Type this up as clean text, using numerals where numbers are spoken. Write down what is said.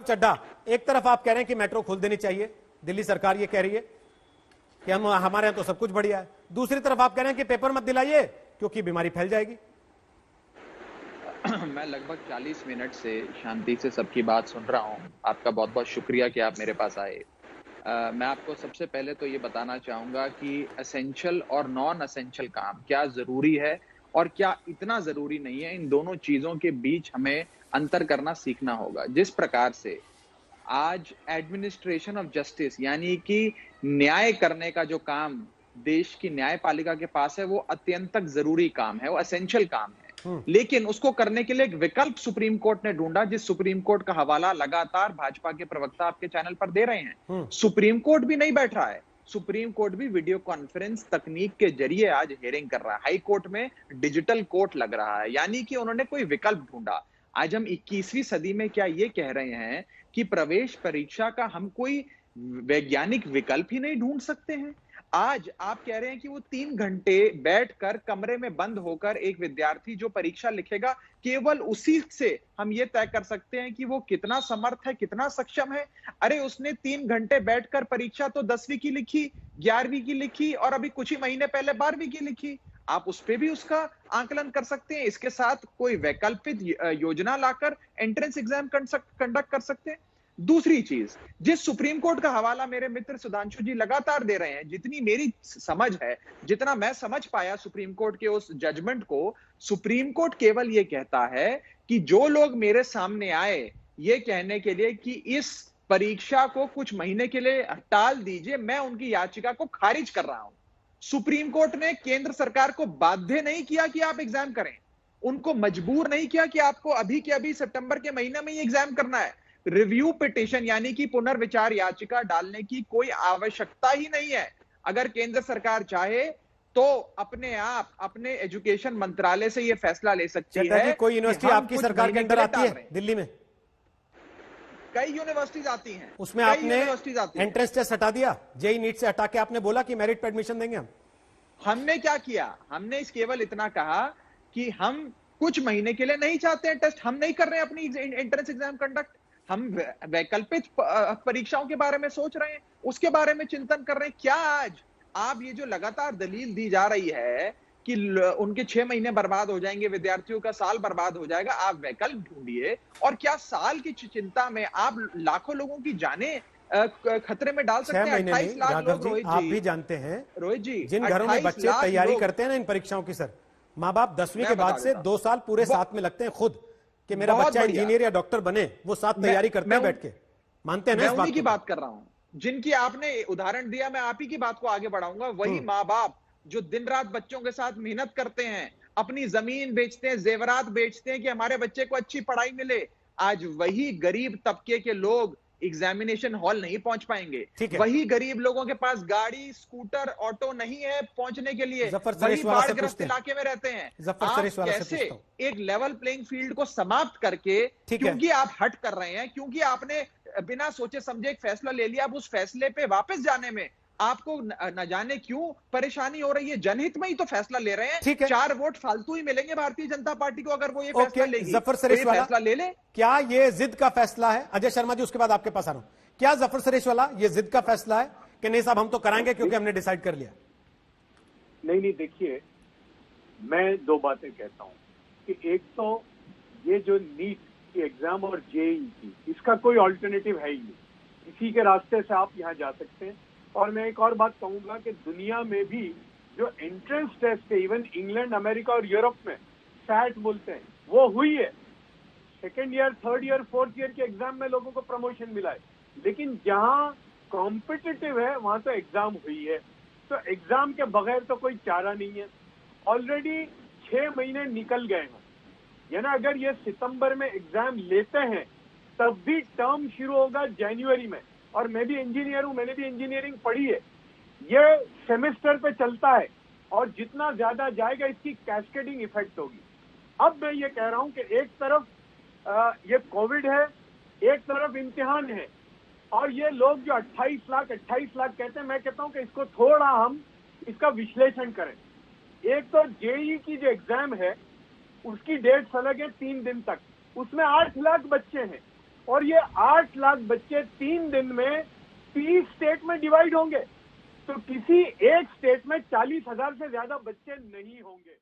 चड्ढा, एक तरफ आप कह रहे हैं कि मेट्रो खोल देनी चाहिए, दिल्ली सरकार ये कह रही है कि हम हमारे यहां तो सब कुछ बढ़िया है, दूसरी तरफ आप कह रहे हैं कि पेपर मत दिलाइए क्योंकि बीमारी फैल जाएगी। मैं लगभग 40 मिनट से शांति से सबकी बात सुन रहा हूं। आपका बहुत बहुत शुक्रिया कि आप मेरे पास आए। मैं आपको सबसे पहले तो ये बताना चाहूंगा कि एसेंशियल और नॉन एसेंशियल काम क्या जरूरी है और क्या इतना जरूरी नहीं है, इन दोनों चीजों के बीच हमें अंतर करना सीखना होगा। जिस प्रकार से आज एडमिनिस्ट्रेशन ऑफ जस्टिस यानी कि न्याय करने का जो काम देश की न्यायपालिका के पास है, वो अत्यंत जरूरी काम है, वो एसेंशियल काम है। लेकिन उसको करने के लिए एक विकल्प सुप्रीम कोर्ट ने ढूंढा, जिस सुप्रीम कोर्ट का हवाला लगातार भाजपा के प्रवक्ता आपके चैनल पर दे रहे हैं। सुप्रीम कोर्ट भी नहीं बैठ रहा है, सुप्रीम कोर्ट भी वीडियो कॉन्फ्रेंस तकनीक के जरिए आज हियरिंग कर रहा है। हाई कोर्ट में डिजिटल कोर्ट लग रहा है, यानी कि उन्होंने कोई विकल्प ढूंढा। आज हम 21वीं सदी में क्या ये कह रहे हैं कि प्रवेश परीक्षा का हम कोई वैज्ञानिक विकल्प ही नहीं ढूंढ सकते हैं? आज आप कह रहे हैं कि वो 3 घंटे बैठकर कमरे में बंद होकर एक विद्यार्थी जो परीक्षा लिखेगा, केवल उसी से हम ये तय कर सकते हैं कि वो कितना समर्थ है, कितना सक्षम है। अरे उसने 3 घंटे बैठकर परीक्षा तो 10वीं की लिखी, 11वीं की लिखी और अभी कुछ ही महीने पहले 12वीं की लिखी। आप उस पे भी उसका आकलन कर सकते हैं। इसके साथ कोई वैकल्पिक योजना लाकर एंट्रेंस एग्जाम कंडक्ट कर सकते हैं। दूसरी चीज, जिस सुप्रीम कोर्ट का हवाला मेरे मित्र सुधांशु जी लगातार दे रहे हैं, जितनी मेरी समझ है, जितना मैं समझ पाया सुप्रीम कोर्ट के उस जजमेंट को, सुप्रीम कोर्ट केवल ये कहता है कि जो लोग मेरे सामने आए ये कहने के लिए कि इस परीक्षा को कुछ महीने के लिए टाल दीजिए, मैं उनकी याचिका को खारिज कर रहा हूं। सुप्रीम कोर्ट ने केंद्र सरकार को बाध्य नहीं किया कि आप एग्जाम करें, उनको मजबूर नहीं किया कि आपको अभी के अभी सितंबर के महीने में ही एग्जाम करना है। रिव्यू पिटीशन यानी कि पुनर्विचार याचिका डालने की कोई आवश्यकता ही नहीं है। अगर केंद्र सरकार चाहे तो अपने आप अपने एजुकेशन मंत्रालय से यह फैसला ले सकती है। कोई यूनिवर्सिटी आपकी सरकार के अंदर आती है दिल्ली में? कई यूनिवर्सिटीज आती हैं, उसमें आपने एंट्रेंस टेस्ट हटा दिया, जेई नीट से हटा के आपने बोला कि मेरिट पे एडमिशन देंगे हम। हमने क्या किया? हमने इस केवल इतना कहा कि हम कुछ महीने के लिए नहीं चाहते हैं टेस्ट, हम नहीं कर रहे हैं अपनी एंट्रेंस एग्जाम कंडक्ट, हम वैकल्पिक परीक्षाओं के बारे में सोच रहे हैं, उसके बारे में चिंतन कर रहे हैं। क्या आज आप ये जो लगातार दलील दी जा रही है कि उनके 6 महीने बर्बाद हो जाएंगे, विद्यार्थियों का साल बर्बाद हो जाएगा, आप वैकल्प ढूंढिए। और क्या साल की चिंता में आप लाखों लोगों की जानें खतरे में डाल सकते हैं? 28 लाख लोग, रोहित जी, आप भी जानते हैं, रोहित जी, जिन घरों में बच्चे तैयारी करते हैं ना इन परीक्षाओं की, सर, माँ बाप 10वीं के बाद से 2 साल पूरे साथ में लगते हैं खुद कि मेरा बच्चा इंजीनियर या डॉक्टर बने, वो साथ तैयारी करते हैं बैठ के। मानते हैं ना? मैं उन्हीं की बात कर रहा हूं जिनकी आपने उदाहरण दिया। मैं आप ही की बात को आगे बढ़ाऊंगा। वही माँ बाप जो दिन रात बच्चों के साथ मेहनत करते हैं, अपनी जमीन बेचते हैं, जेवरात बेचते हैं कि हमारे बच्चे को अच्छी पढ़ाई मिले, आज वही गरीब तबके के लोग एग्जामिनेशन हॉल नहीं पहुंच पाएंगे। वही गरीब लोगों के पास गाड़ी, स्कूटर, ऑटो नहीं है पहुंचने के लिए, वही बाढ़ग्रस्त इलाके में रहते हैं। आप कैसे एक लेवल प्लेइंग फील्ड को समाप्त करके, क्योंकि आप हट कर रहे हैं, क्योंकि आपने बिना सोचे समझे एक फैसला ले लिया, अब उस फैसले पे वापस जाने में आपको न जाने क्यों परेशानी हो रही है। जनहित में ही तो फैसला ले रहे हैं। 4 वोट फालतू ही मिलेंगे भारतीय जनता पार्टी को अगर वो ये फैसला लेगी। जफर सरेश वाला फैसला ले ले। क्या ये जिद का फैसला है? अजय शर्मा जी, उसके बाद आपके पास आ रहा हूं। क्या जफर सरेश वाला ये जिद का फैसला है कि नहीं साहब हम तो कराएंगे क्योंकि हमने डिसाइड कर लिया? नहीं, देखिए, मैं 2 बातें कहता हूं कि एक तो ये जो नीट की एग्जाम और जेईई की, इसका कोई ऑल्टरनेटिव है ही नहीं। इसी के रास्ते से आप यहां जा सकते हैं। और मैं एक और बात कहूंगा कि दुनिया में भी जो एंट्रेंस टेस्ट है, इवन इंग्लैंड, अमेरिका और यूरोप में सैट बोलते हैं, वो हुई है। 2nd year, 3rd year, 4th year के एग्जाम में लोगों को प्रमोशन मिला है। लेकिन जहां कॉम्पिटिटिव है वहां तो एग्जाम हुई है। तो एग्जाम के बगैर तो कोई चारा नहीं है। ऑलरेडी 6 महीने निकल गए हैं, यानी अगर ये सितंबर में एग्जाम लेते हैं तब भी टर्म शुरू होगा जनवरी में। और मैं भी इंजीनियर हूं, मैंने भी इंजीनियरिंग पढ़ी है। ये सेमेस्टर पे चलता है और जितना ज्यादा जाएगा इसकी कैस्केडिंग इफेक्ट होगी। अब मैं ये कह रहा हूं कि एक तरफ ये कोविड है, एक तरफ इम्तिहान है, और ये लोग जो 28 लाख कहते हैं, मैं कहता हूं कि इसको थोड़ा हम इसका विश्लेषण करें। एक तो जेईई की जो एग्जाम है उसकी डेट्स अलग है 3 दिन तक, उसमें 8 लाख बच्चे हैं। और ये 8 लाख बच्चे 3 दिन में 30 स्टेट में डिवाइड होंगे, तो किसी एक स्टेट में 40,000 से ज्यादा बच्चे नहीं होंगे।